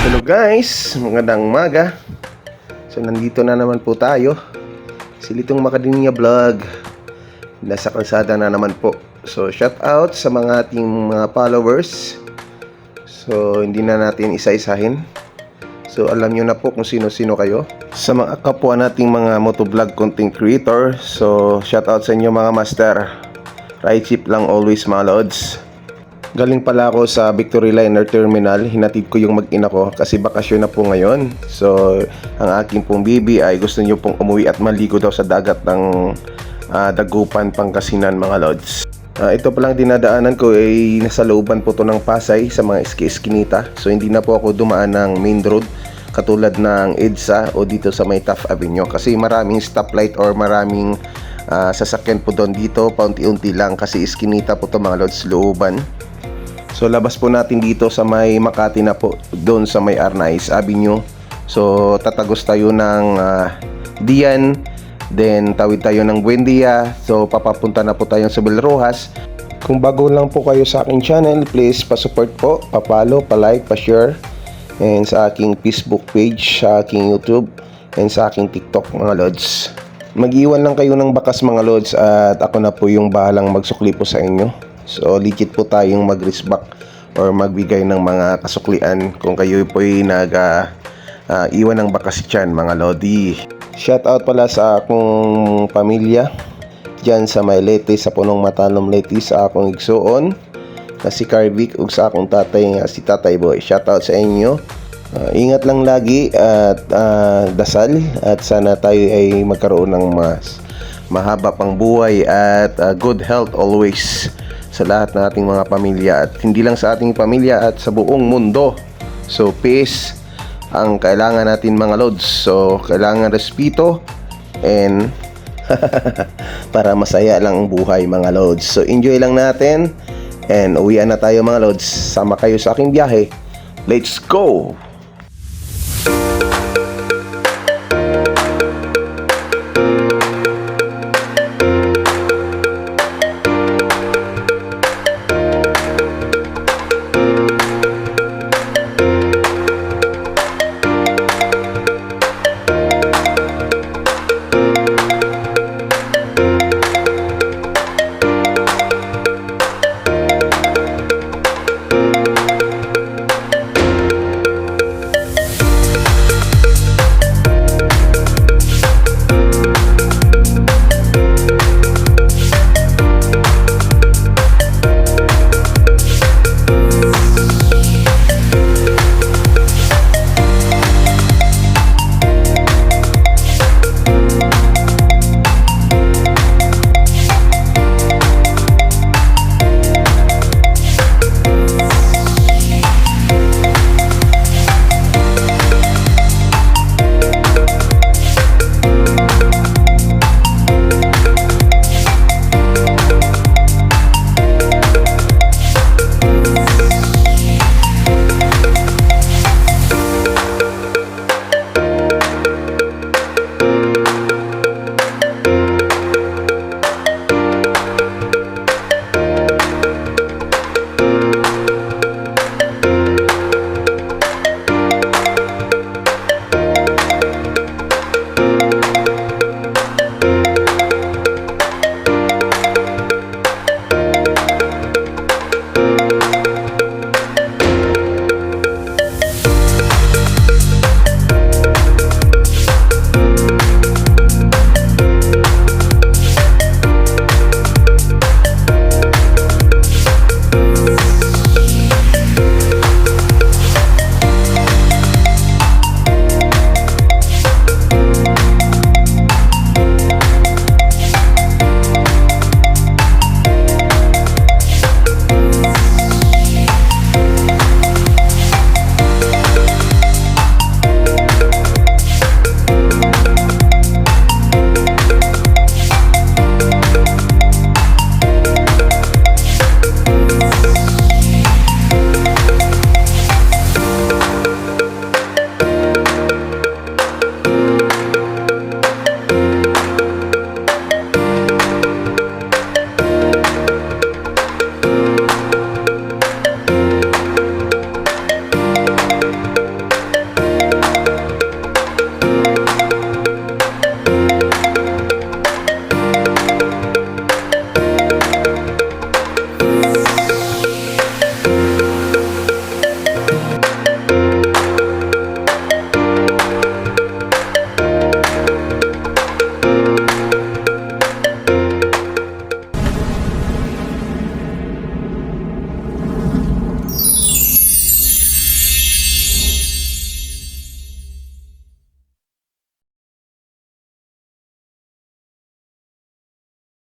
Hello guys, magandang umaga. So nandito na naman po tayo. Silitong Makadinya Vlog. Nasa kalsada na naman po. So shout out sa mga ating mga followers. So hindi na natin isa-isahin. So alam nyo na po kung sino-sino kayo. Sa mga kapwa nating mga motovlog content creator. So shout out sa inyo mga master. Ride cheap lang always mga lods. Galing pala ako sa Victory Liner Terminal. Hinatid ko yung mag-ina ko kasi bakasyon na po ngayon. So ang aking pong bibi ay gusto nyo pong umuwi at maligo daw sa dagat ng Dagupan, Pangasinan mga lods. Ito palang dinadaanan ko ay nasa looban po to ng Pasay sa mga eskinita. So hindi na po ako dumaan ng main road katulad ng EDSA o dito sa may Taft Avenue kasi maraming stoplight or maraming sasakyan po doon dito. Paunti-unti lang kasi eskinita po to mga lods, looban. So labas po natin dito sa may Makati na po, doon sa may Arnaiz Avenue. So tatagos tayo ng Dian, then tawid tayo ng Buendia. So papapunta na po tayo sa Rojas. Kung bago lang po kayo sa aking channel, please pa-support po, pa-follow, pa-like, pa-share. And sa aking Facebook page, sa aking YouTube, and sa aking TikTok mga lods. Mag-iwan lang kayo ng bakas mga lods at ako na po yung bahalang magsukli po sa inyo. So legit po tayong mag-respect or magbigay ng mga kasuklian kung kayo po ay iwan ng bakas dyan mga lodi. Shout out pala sa akong pamilya dyan sa may Leyte, sa Punong Matalom Leyte, sa akong igsuon na si Carvic ug sa akong tatay nga si Tatay Boy. Shout out sa inyo. Ingat lang lagi at dasal at sana tayo ay magkaroon ng mas mahaba pang buhay at good health always sa lahat ng ating mga pamilya at hindi lang sa ating pamilya at sa buong mundo. So peace ang kailangan natin mga lods. So kailangan respeto and para masaya lang ang buhay mga lods. So enjoy lang natin and uwian na tayo mga lods. Sama kayo sa aking biyahe. Let's go!